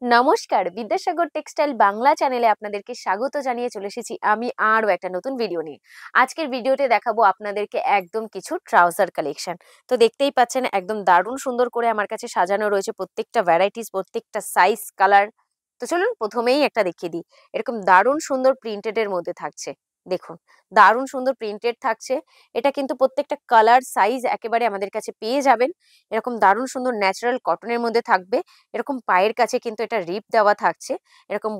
নমস্কার, বিদ্যাসাগর টেক্সটাইল বাংলা চ্যানেলে আপনাদেরকে স্বাগত জানিয়ে চলে এসেছি আমি আরও একটা নতুন ভিডিও নিয়ে। আজকের ভিডিওতে দেখাবো আপনাদেরকে একদম কিছু ট্রাউজার কালেকশন। তো দেখতেই পাচ্ছেন একদম দারুণ সুন্দর করে আমার কাছে সাজানো রয়েছে প্রত্যেকটা ভ্যারাইটিস, প্রত্যেকটা সাইজ, কালার। তো চলুন প্রথমেই একটা দেখিয়ে দিই। এরকম দারুণ সুন্দর প্রিন্টেড এর মধ্যে থাকছে। দেখুন, দারুণ সুন্দর প্রিন্টেড থাকছে। এটা কিন্তু প্রত্যেকটা কালার সাইজ একেবারে আমাদের কাছে পেয়ে যাবেন। এরকম দারুণ সুন্দর ন্যাচারাল কটনের মধ্যে থাকবে। এরকম পায়ের কাছে কিন্তু এটা রিপ দেওয়া থাকছে। এরকম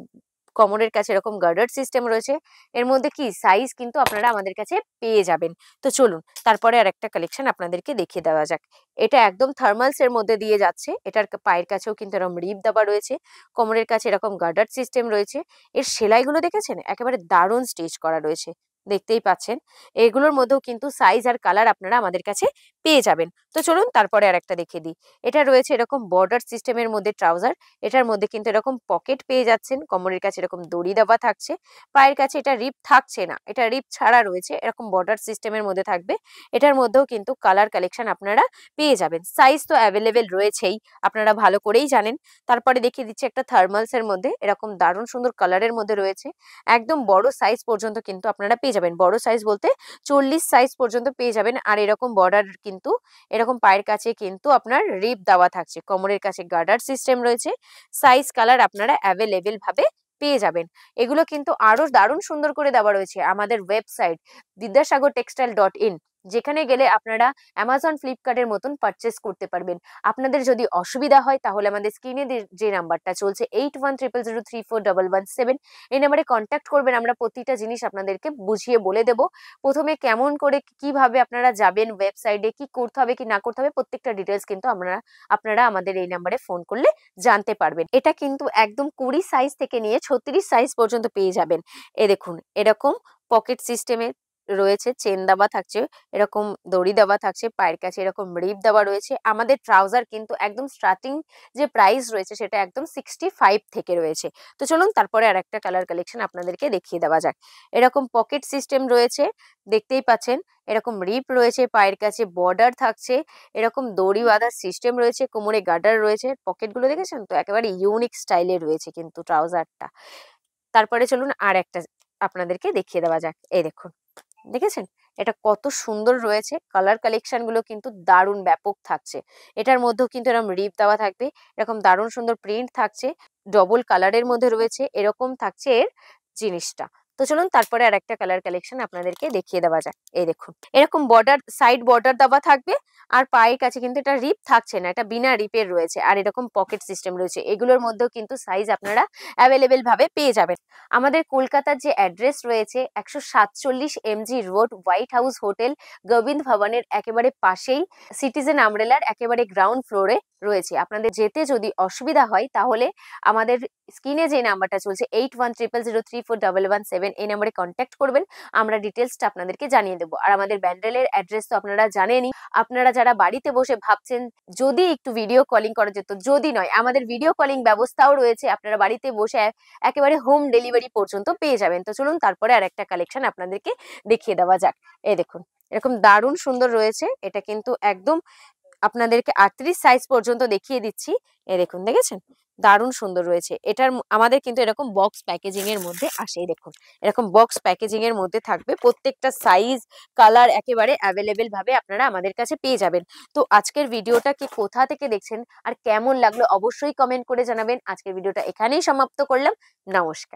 কোমরের কাছে এরকম গার্ডার সিস্টেম রয়েছে। এর মধ্যে কি সাইজ কিন্তু আপনারা আমাদের কাছে পেয়ে যাবেন। তো চলুন তারপরে আরেকটা কালেকশন আপনাদেরকে দেখিয়ে দেওয়া যাক। এটা একদম থার্মালস এর মধ্যে দিয়ে যাচ্ছে। এটার পায়ের কাছেও কিন্তু এরকম রিপ দেওয়া রয়েছে। কোমরের কাছে এরকম গার্ডার সিস্টেম রয়েছে। এর সেলাইগুলো দেখেছেন? একেবারে দারুণ স্টিচ করা রয়েছে। দেখতেই পাচ্ছেন। এগুলোর মধ্যেও কিন্তু সাইজ আর কালার আপনারা আমাদের কাছে পেয়ে যাবেন। তো চলুন তারপরে আরেকটা দেখিয়ে দিই। এটা রয়েছে এরকম বর্ডার সিস্টেমের মধ্যে ট্রাউজার। এটার মধ্যে কিন্তু এরকম পকেট পেয়ে যাচ্ছেন। কোমরের কাছে এরকম দড়ি দেওয়া থাকছে। পায়ের কাছে এটা রিপ থাকছে না। এটা রিপ ছাড়া রয়েছে। এরকম বর্ডার সিস্টেমের মধ্যে থাকবে। এটার মধ্যেও কিন্তু কালার কালেকশন আপনারা পেয়ে যাবেন। সাইজ তো অ্যাভেলেবেল রয়েছেই। আপনারা ভালো করেই জানেন। তারপরে দেখিয়ে দিচ্ছি একটা থার্মালস এর মধ্যে এরকম দারুণ সুন্দর কালারের মধ্যে রয়েছে। একদম বড় সাইজ পর্যন্ত কিন্তু আপনারা পেয়ে যাবেন। বড় সাইজ বলতে 40 সাইজ পর্যন্ত পেয়ে যাবেন। আর এরকম বর্ডার কিন্তু এরকম পায়ের কাছে কিন্তু আপনার রিপ দেওয়া থাকছে। কোমরের কাছে গার্ডার সিস্টেম রয়েছে। সাইজ কালার আপনারা অ্যাভেলেবেল ভাবে পেয়ে যাবেন। এগুলো কিন্তু আরো দারুণ সুন্দর করে দেওয়া রয়েছে আমাদের ওয়েবসাইট vidyasagartextile.in, যেখানে গেলে আপনারা অ্যামাজন, ফ্লিপকার্টের মতন পারচেস করতে পারবেন। আপনাদের যদি অসুবিধা হয় তাহলে আমাদের স্ক্রিনে যে নাম্বারটা চলছে 8100034117, এই নাম্বারে কন্ট্যাক্ট করবেন। আমরা প্রতিটা জিনিস আপনাদেরকে বুঝিয়ে বলে দেব। প্রথমে কেমন করে কিভাবে আপনারা যাবেন ওয়েবসাইটে, কি করতে হবে কি না করতে হবে প্রত্যেকটা ডিটেলস কিন্তু আপনারা আমাদের এই নাম্বারে ফোন করলে জানতে পারবেন। এটা কিন্তু একদম 20 সাইজ থেকে নিয়ে 36 সাইজ পর্যন্ত পেয়ে যাবেন। দেখুন এরকম পকেট সিস্টেমের রয়েছে, চেন দেওয়া থাকছে, এরকম দড়ি দেওয়া থাকছে, পায়ের কাছে এরকম রিপ দেওয়া রয়েছে। আমাদের ট্রাউজার কিন্তু একদম স্টার্টিং যে প্রাইস রয়েছে সেটা একদম 65 থেকে রয়েছে। তো চলুন তারপরে আরেকটা কালার কালেকশন আপনাদেরকে দেখিয়ে দেওয়া যাক। এরকম পকেট সিস্টেম রয়েছে, দেখতেই পাচ্ছেন। এরকম রিপ রয়েছে, পায়ের কাছে বর্ডার থাকছে, এরকম দড়ি বাঁধার সিস্টেম রয়েছে, কোমরে গার্ডার রয়েছে। পকেটগুলো দেখেছেন তো? একেবারে ইউনিক স্টাইলে রয়েছে কিন্তু ট্রাউজারটা। তারপরে চলুন আর একটা আপনাদেরকে দেখিয়ে দেওয়া যাক। এই দেখুন, দেখেছেন? এটা কত সুন্দর রয়েছে। কালার কালেকশন গুলো কিন্তু দারুণ ব্যাপক থাকছে। এটার মধ্যেও কিন্তু এরকম রিপ দেওয়া থাকবে। এরকম দারুণ সুন্দর প্রিন্ট থাকছে। ডবল কালারের মধ্যে রয়েছে। এরকম থাকছে এর জিনিসটা। তো চলুন তারপরে আরেকটা কালার কালেকশন আপনাদেরকে দেখিয়ে দেওয়া যাক। এই দেখুন, এরকম বর্ডার, সাইড বর্ডার দেওয়া থাকবে। আর পায়ের কাছে কিন্তু এটা রিপ থাকছে না, এটা বিনা রিপের রয়েছে। আর এরকম পকেট সিস্টেম রয়েছে। এগুলোর মধ্যেও কিন্তু সাইজ আপনারা অ্যাভেলেবেল ভাবে পেয়ে যাবেন। আমাদের কলকাতার যে অ্যাড্রেস রয়েছে 147 MG road, white house hotel, Gobinda ভবনের একেবারে পাশেই, সিটিজেন আমব্রেলার একেবারে গ্রাউন্ড ফ্লোরে রয়েছে। আপনাদের যেতে যদি অসুবিধা হয় তাহলে আমাদের স্ক্রিনে যে নাম্বারটা চলছে 8100034117, এই নাম্বারে কন্ট্যাক্ট করবেন। আমরা ডিটেলসটা আপনাদেরকে জানিয়ে দেবো। আর আমাদের ব্যান্ডেলের অ্যাড্রেস তো আপনারা জানেনই। আপনারা যারা বাড়িতে বসে ভাবছেন যদি একটু ভিডিও কলিং করা যেত, যদি নয়, আমাদের ভিডিও কলিং ব্যবস্থাও রয়েছে। আপনারা বাড়িতে বসে একেবারে হোম ডেলিভারি পর্যন্ত পেয়ে যাবেন। তো চলুন তারপরে আর একটা কালেকশন আপনাদেরকে দেখিয়ে দেওয়া যাক। এই দেখুন, এরকম দারুণ সুন্দর রয়েছে। এটা কিন্তু একদম আপনাদেরকে 38 সাইজ পর্যন্ত দেখিয়ে দিচ্ছি। দেখুন, দেখেছেন? দারুণ সুন্দর রয়েছে। এটার আমাদের কিন্তু এরকম বক্স প্যাকেজিং এর মধ্যে আসে। দেখুন, এরকম বক্স প্যাকেজিং এর মধ্যে থাকবে। প্রত্যেকটা সাইজ, কালার একেবারে অ্যাভেলেবেল ভাবে আপনারা আমাদের কাছে পেয়ে যাবেন। তো আজকের ভিডিওটা কি কোথা থেকে দেখছেন আর কেমন লাগলো অবশ্যই কমেন্ট করে জানাবেন। আজকের ভিডিওটা এখানেই সমাপ্ত করলাম। নমস্কার।